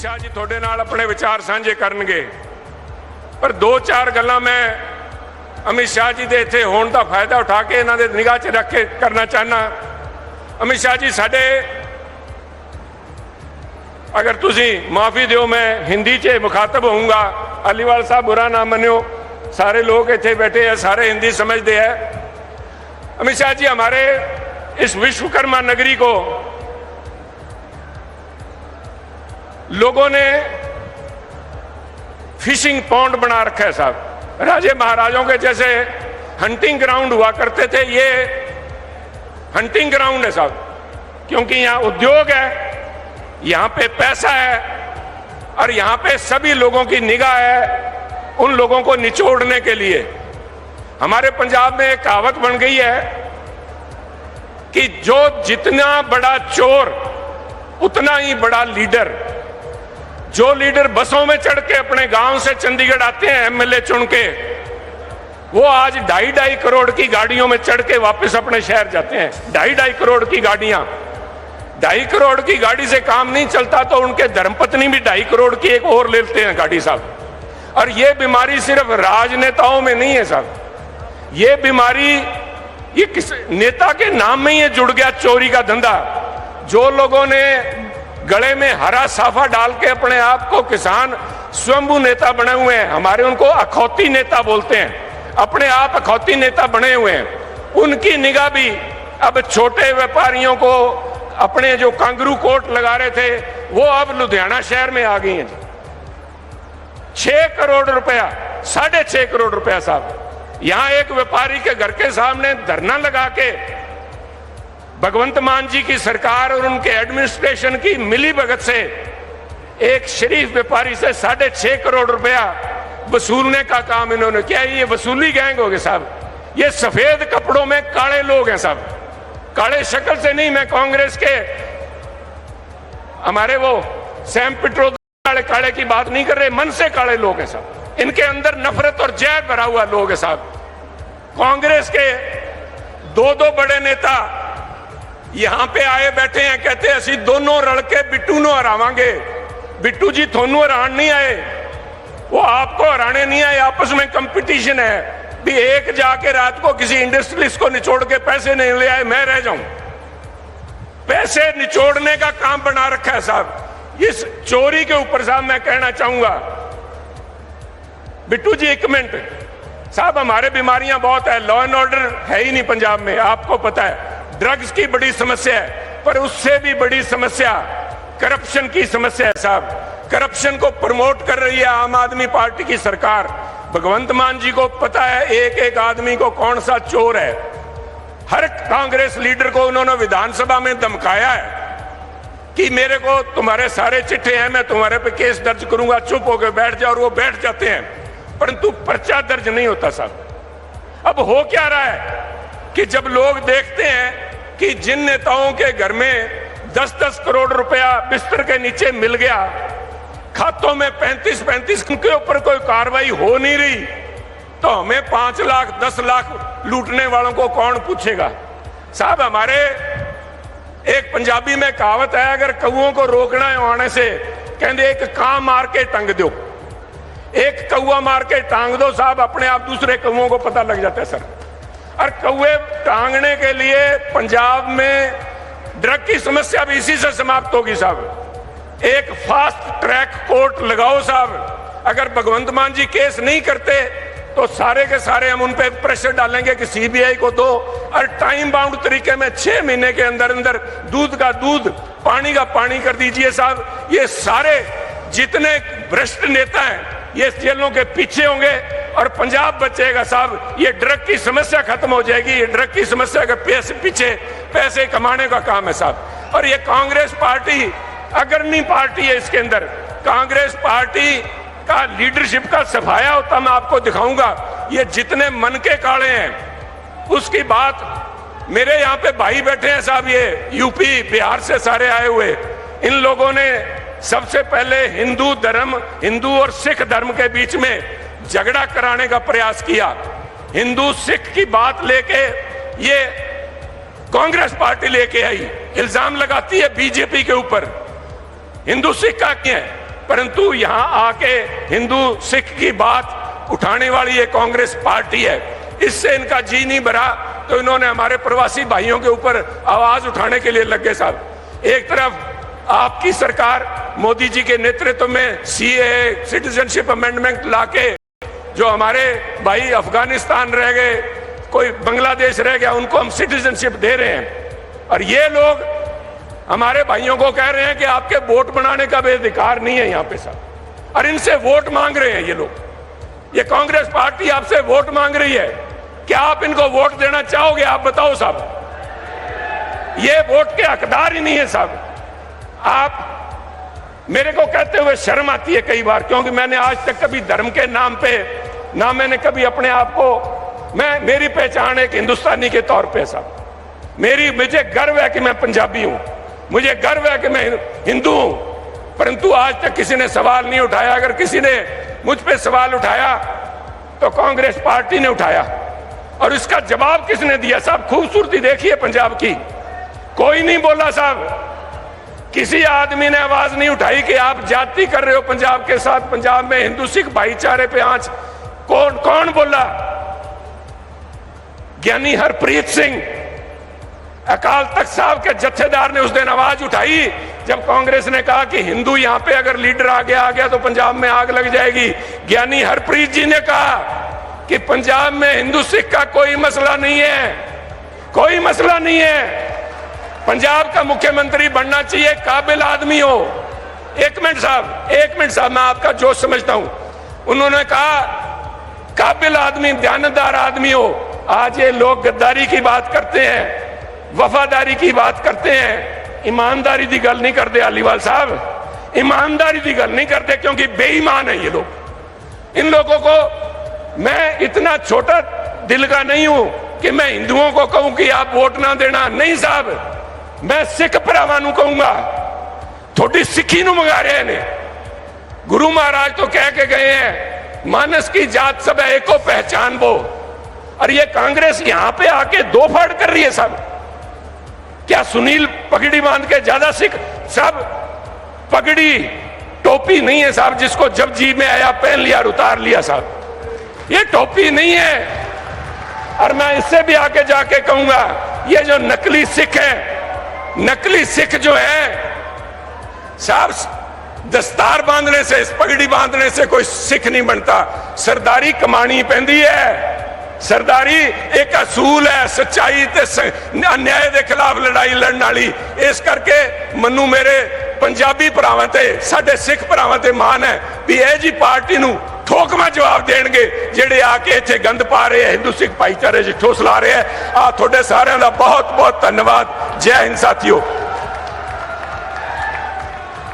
शाह जी थोड़े नाल अपने विचार साझे करनगे, पर दो चार गल्लां मैं अमित शाह जी दे इत्थे होण दा फायदा उठा के इन्हां दे निगाह च रख के करना चाहना। अमित शाह जी साडे, अगर तुसी माफ़ी दिओ मैं हिंदी च मुखातब होऊंगा, अलीवाल साहब बुरा ना मनियो, सारे लोग इत्थे बैठे हैं, सारे हिंदी समझते हैं। अमित शाह जी, हमारे इस विश्वकर्मा नगरी को लोगों ने फिशिंग पॉन्ड बना रखा है साहब। राजे महाराजों के जैसे हंटिंग ग्राउंड हुआ करते थे, ये हंटिंग ग्राउंड है साहब, क्योंकि यहाँ उद्योग है, यहाँ पे पैसा है और यहाँ पे सभी लोगों की निगाह है उन लोगों को निचोड़ने के लिए। हमारे पंजाब में एक कहावत बन गई है कि जो जितना बड़ा चोर उतना ही बड़ा लीडर। जो लीडर बसों में चढ़ के अपने गांव से चंडीगढ़ आते हैं एमएलए चुन के, वो आज 2.5 करोड़ की गाड़ियों में चढ़ के वापस अपने शहर जाते हैं। 2.5 करोड़ की गाड़ियां, 2.5 करोड़ की गाड़ी से काम नहीं चलता तो उनके धर्मपत्नी भी 2.5 करोड़ की एक और लेते हैं गाड़ी साहब। और ये बीमारी सिर्फ राजनेताओं में नहीं है साहब, ये बीमारी ये किस नेता के नाम में ही जुड़ गया, चोरी का धंधा। जो लोगों ने गले में हरा साफा डाल के अपने आप को किसान स्वयंभू नेता बने हुए हैं, हमारे उनको अखौती नेता बोलते हैं, अपने आप अखौती नेता बने हुए हैं, उनकी निगाह भी अब छोटे व्यापारियों को, अपने जो कांगरू कोट लगा रहे थे वो अब लुधियाना शहर में आ गई हैं। 6 करोड़ रुपया, 6.5 करोड़ रुपया साहब, यहां एक व्यापारी के घर के सामने धरना लगा के भगवंत मान जी की सरकार और उनके एडमिनिस्ट्रेशन की मिली भगत से एक शरीफ व्यापारी से 6.5 करोड़ रुपया वसूलने का काम इन्होंने किया। ये वसूली गैंग हो गए साहब, ये सफेद कपड़ों में काले लोग हैं साहब, काले शक्ल से नहीं, मैं कांग्रेस के हमारे वो सैम पिट्रो काले काले की बात नहीं कर रहे, मन से काले लोग हैं साहब, इनके अंदर नफरत और जहर भरा हुआ लोग हैं साहब। कांग्रेस के दो बड़े नेता यहां पे आए बैठे हैं, कहते हैं असि दोनों रल के बिट्टू नो हरावांगे। बिट्टू जी थोनू हरान नहीं आए, वो आपको हराने नहीं आए, आपस में कंपटीशन है भी एक जाके रात को किसी इंडस्ट्रियलिस्ट को निचोड़ के पैसे नहीं ले आए, मैं रह जाऊं। पैसे निचोड़ने का काम बना रखा है साहब। इस चोरी के ऊपर साहब मैं कहना चाहूंगा, बिट्टू जी एक मिनट साहब, हमारे बीमारियां बहुत है, लॉ एंड ऑर्डर है ही नहीं पंजाब में, आपको पता है, ड्रग्स की बड़ी समस्या है, पर उससे भी बड़ी समस्या करप्शन की समस्या है साहब। करप्शन को प्रमोट कर रही है आम आदमी पार्टी की सरकार। भगवंत मान जी को पता है एक एक आदमी को कौन सा चोर है। हर कांग्रेस लीडर को उन्होंने विधानसभा में धमकाया है कि मेरे को तुम्हारे सारे चिट्ठे हैं, मैं तुम्हारे पे केस दर्ज करूंगा, चुप होकर बैठ जाओ, और वो बैठ जाते हैं, परंतु पर्चा दर्ज नहीं होता साहब। अब हो क्या रहा है कि जब लोग देखते हैं कि जिन नेताओं के घर में 10-10 करोड़ रुपया बिस्तर के नीचे मिल गया, खातों में 35-35 के ऊपर कोई कार्रवाई हो नहीं रही, तो हमें 5 लाख 10 लाख लूटने वालों को कौन पूछेगा साहब। हमारे एक पंजाबी में कहावत है, अगर कौओं को रोकना है आने से, कहते एक कां मार के टंग दो, एक कौआ मार के टांग दो साहब, अपने आप दूसरे कौओं को पता लग जाता है सर। और कौए टांगने के लिए पंजाब में ड्रग की समस्या भी इसी से समाप्त होगी साहब। एक फास्ट ट्रैक कोर्ट लगाओ साहब, अगर भगवंत मान जी केस नहीं करते तो सारे के सारे हम उन पे प्रेशर डालेंगे कि सीबीआई को दो, और टाइम बाउंड तरीके में 6 महीने के अंदर अंदर दूध का दूध, पानी का पानी कर दीजिए साहब। ये सारे जितने भ्रष्ट नेता हैं ये जेलों के पीछे होंगे और पंजाब बचेगा साहब। ये ड्रग की समस्या खत्म हो जाएगी, ये ड्रग की समस्या के पीछे पैसे कमाने का काम है साहब। और ये कांग्रेस पार्टी अग्रणी पार्टी है, इसके अंदर कांग्रेस पार्टी का लीडरशिप का सफाया होता मैं आपको दिखाऊंगा। ये जितने मन के काले हैं उसकी बात, मेरे यहाँ पे भाई बैठे हैं साहब, ये यूपी बिहार से सारे आए हुए, इन लोगों ने सबसे पहले हिंदू और सिख धर्म के बीच में झगड़ा कराने का प्रयास किया। हिंदू सिख की बात लेके ये कांग्रेस पार्टी लेके आई, इल्जाम लगाती है बीजेपी के ऊपर। हिंदू सिख का क्या है? परंतु यहां आके हिंदू सिख की बात उठाने वाली ये कांग्रेस पार्टी है, इससे इनका जी नहीं भरा, तो इन्होंने हमारे प्रवासी भाइयों के ऊपर आवाज उठाने के लिए लगे। साहब, एक तरफ आपकी सरकार मोदी जी के नेतृत्व में सीए सिटीजनशिप अमेंडमेंट लाके जो हमारे भाई अफगानिस्तान रह गए, कोई बांग्लादेश रह गया, उनको हम सिटीजनशिप दे रहे हैं, और ये लोग हमारे भाइयों को कह रहे हैं कि आपके वोट बनाने का भी अधिकार नहीं है यहां पे साहब, और इनसे वोट मांग रहे हैं ये लोग। ये कांग्रेस पार्टी आपसे वोट मांग रही है, क्या आप इनको वोट देना चाहोगे? आप बताओ साहब, ये वोट के हकदार ही नहीं है साहब। आप मेरे को कहते हुए शर्म आती है कई बार, क्योंकि मैंने आज तक कभी धर्म के नाम पे ना मैंने कभी अपने आप को, मेरी पहचान एक हिंदुस्तानी के तौर पे साहब, मुझे गर्व है कि मैं पंजाबी हूं, मुझे गर्व है कि मैं हिंदू हूं, परंतु आज तक किसी ने सवाल नहीं उठाया। अगर किसी ने मुझ पे सवाल उठाया तो कांग्रेस पार्टी ने उठाया, और इसका जवाब किसने दिया साहब? खूबसूरती देखिए पंजाब की, कोई नहीं बोला साहब, किसी आदमी ने आवाज नहीं उठाई कि आप जाति कर रहे हो पंजाब के साथ, पंजाब में हिंदू सिख भाईचारे पे आंच। कौन बोला? ज्ञानी हरप्रीत सिंह अकाल तख्त साहब के जत्थेदार ने उस दिन आवाज उठाई जब कांग्रेस ने कहा कि हिंदू यहां पे अगर लीडर आ गया तो पंजाब में आग लग जाएगी। ज्ञानी हरप्रीत जी ने कहा कि पंजाब में हिंदू सिख का कोई मसला नहीं है, कोई मसला नहीं है, पंजाब का मुख्यमंत्री बनना चाहिए काबिल आदमी हो। एक मिनट साहब, मैं आपका जोश समझता हूं। उन्होंने कहा काबिल आदमी, ध्यानदार आदमी हो। आज ये लोग गद्दारी की बात करते हैं, वफादारी की बात करते हैं, ईमानदारी की गल नहीं करते। अलीवाल साहब, ईमानदारी की गल नहीं करते, क्योंकि बेईमान है ये लोग। इन लोगों को मैं इतना छोटा दिल का नहीं हूं कि मैं हिंदुओं को कहूं कि आप वोट ना देना, नहीं साहब, मैं सिख भरावां नूं कहूंगा, थोड़ी सिखी नूं मंगा रहे ने। गुरु महाराज तो कह के गए हैं, मानस की जात सब है एको पहचान वो, और ये कांग्रेस यहां पे आके दो फाड़ कर रही है साहब। क्या सुनील पगड़ी बांध के ज्यादा सिख? सब पगड़ी टोपी नहीं है साहब, जिसको जब जी में आया पहन लिया और उतार लिया साहब, ये टोपी नहीं है। और मैं इससे भी आके जाके कहूंगा, ये जो नकली सिख है, नकली सिख जो है साहब, दस्तार बांधने से, पगड़ी बांधने से कोई सिख नहीं बनता। सरदारी कमानी पैंदी है, सरदारी एक असूल है, सच्चाई ते अन्याय के खिलाफ लड़ाई लड़ने वाली। इस करके मनु मेरे पंजाबी भरावां ते, साडे सिख भरावां ते मान है भी यह जी पार्टी नूं ठोकमा जवाब देणगे जेडे आके इत्थे गंद पा रहे हैं, हिंदू सिख भाईचारे च ठोस ला रहे हैं। आ तुहाडे सारिआं दा बहुत बहुत धन्नवाद। जय हिंद साथियों।